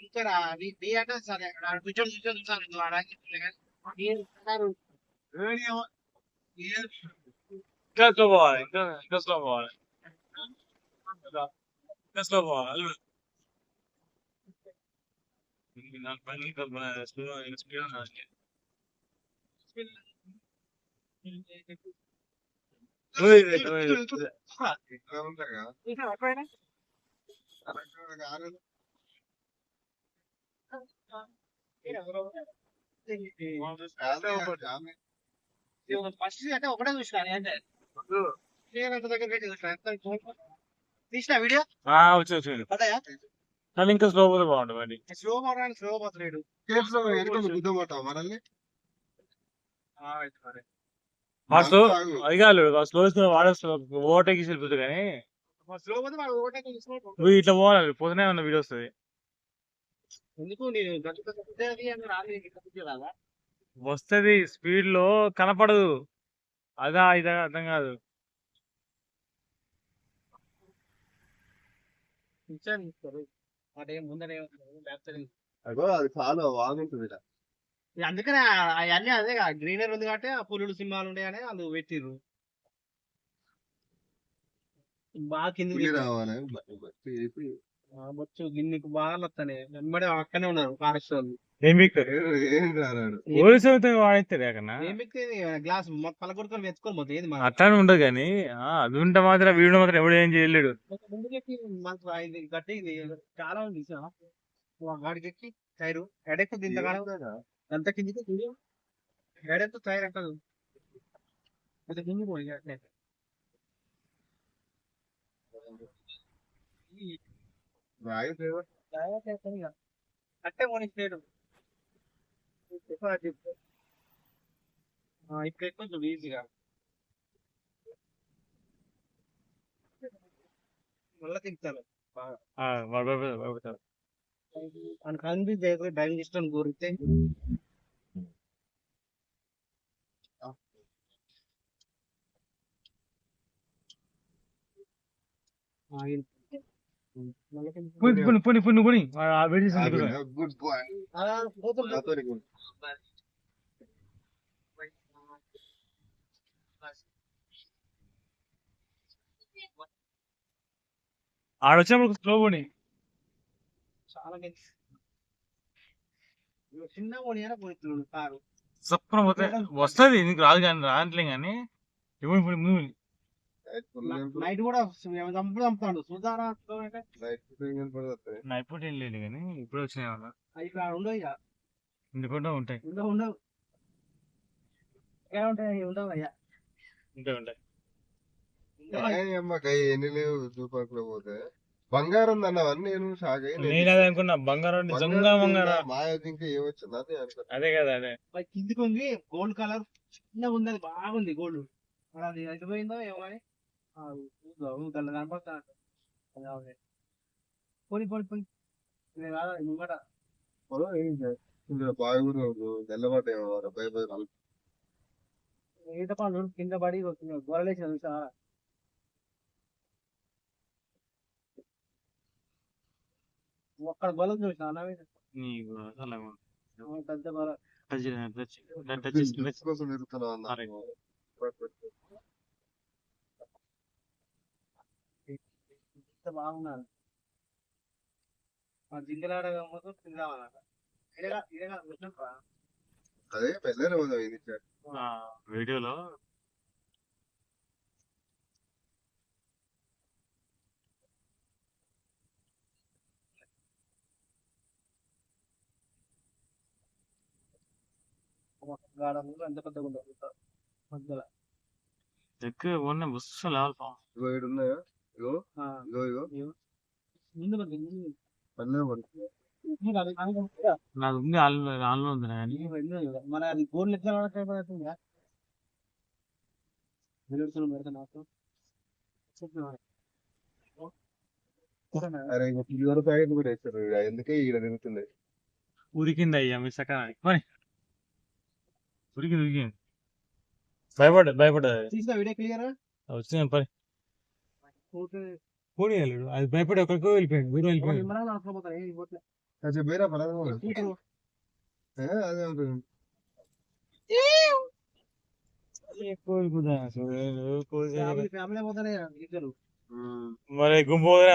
ఇంకా నీ అంటే సరే పిక్చర్ చూసాను నువ్వు ఇంకా స్లో పోవాలి, ఇంకా స్లో పోవాలి, ఇంకా స్లో పోవాలి. నాకు పని స్లో స్పీడ్ ఫస్ట్ అంటే ఒకటే చూసిన అంటే దగ్గర చూసిన తీసిన వీడియో వచ్చి పడ్డాయా కానీ ఇంకా స్లో పోతే బాగుంటుంది. స్లో పోవడానికి స్లో పోతలేడు స్లో అది కాదు స్లో వాడే ఓవర్టేక్ వెళ్ళిపోతుంది. కానీ స్లో పోతే వాడు ఓవర్టేక్ నువ్వు ఇట్లా పోవాలి, పోతేనే ఉన్న వీడియో వస్తుంది. ఎందుకు వస్తుంది స్పీడ్ లో కనపడదు. అదా ఇదా అర్థం కాదు. అది చాలా బాగుంటుంది. అందుకనే అవన్నీ అదే గ్రీనరీ ఉంది కాబట్టి ఆ పులుడు సింహాలు ఉన్నాయని వాళ్ళు పెట్టిర్రు. బాగా కింద రావాలి బొచ్చు గిన్నెకు బాగా వస్తాయి. వెంబడే అక్కనే ఉన్నారు ఫారెస్ట్ వాళ్ళు. గ్లాస్ పలకొడుకొని మెచ్చుకొని పోతే ఏది అట్లానే ఉండదు. కానీ అది ఉంటే మాత్రం వీడు మాత్రం ఎవడు ఏం చేయలేడు. గట్టి చాలా ఉంది గాడికి టైరు ఎడెక్కు దింతకాలం ఎంత కిందికి ఎడెక్కు టైర్ ఎక్కదు అయితే కింది పోయి అట్టే పోనిస్తాడు. ఇప్పుడు ఎక్కువ ఈజీగా మళ్ళీ తింటారు కనిపి డ్రైవింగ్ ఇష్టం కోరితే గుడ్ బాయ్. ఆడొచ్చినప్పుడు స్లో పోనీ. చాలా చిన్న పోనీ పోతున్నాడు కారు సప్పన పోతే వస్తుంది. నీకు రాదు కానీ రావట్లే. కానీ నైట్ కూడా చంపుతాడు సుధారా నైట్ ఏం లేదు. కానీ ఇప్పుడు వచ్చినాయి వల్ల ఇక్కడ ఉండవు ఇక ఎందుకంటే ఉంటాయి ఉండవు ఉంటాయి ఉండవు అయ్యా ఉంటాయి. ఎన్ని లేవు చూపట్లో పోతే బంగారం అన్నవన్నీ నేను షాక్ నేను అదే అనుకున్నా. బంగారం నిజంగా బంగారం మాయావతి ఇంకా ఏమొచ్చింది అదే అనుకున్నా. అదే కదా అదే కిందికి ఉంది గోల్డ్ కలర్ చిన్నగా ఉంది. అది బాగుంది గోల్డ్. అది అయిపోయిందో ఏమో అని కనపడతా పోనీ పోనీ పోనీ ముంగట బాగా కూడా తెల్లబాట ఈత పండు కింద పడి గొర్రెలేసిన చూసా ఒక్కడ గొల్ల చూసా పెద్ద గొర్రె కోసం ఎదుగుతున్నావు. బాగున్నారు జింగలాడ తిందామన్నమాట. అదే పెళ్ళనే వీడియోలో ఎంత పెద్దగా ఉంటుంది మధ్యలో దగ్గర ఉన్న బుస్సు లేవాలి. ఇగో ఉన్నాయా? ఇగో ఇగో ఇగో ముందు నాకు ఉంది ఆన్లో ఉంది. కానీ మన అది గోల్డ్ ఎట్లా పడుతుందా పెడతా నాకు అరే పులిహోర ప్యాకెట్ కూడా వేస్తారు. ఎందుకే ఈడ తిరుగుతుంది. ఉరికింది అయ్యా మీ సకానికి పని ఉరికింది. భయపడ్డది తీసిన వీడియో క్లియర్ వచ్చిన పని పోనీ అది భయపడి ఒకరికో వెళ్ళిపోయాడు. ఊరు వెళ్ళిపోయాడు. కొంచెం బేరా పడదు అదే ఉంటుంది కోరుకుందా ఫ్యామిలీ పోతానే ఇద్దరు మరి గుంపు పోతే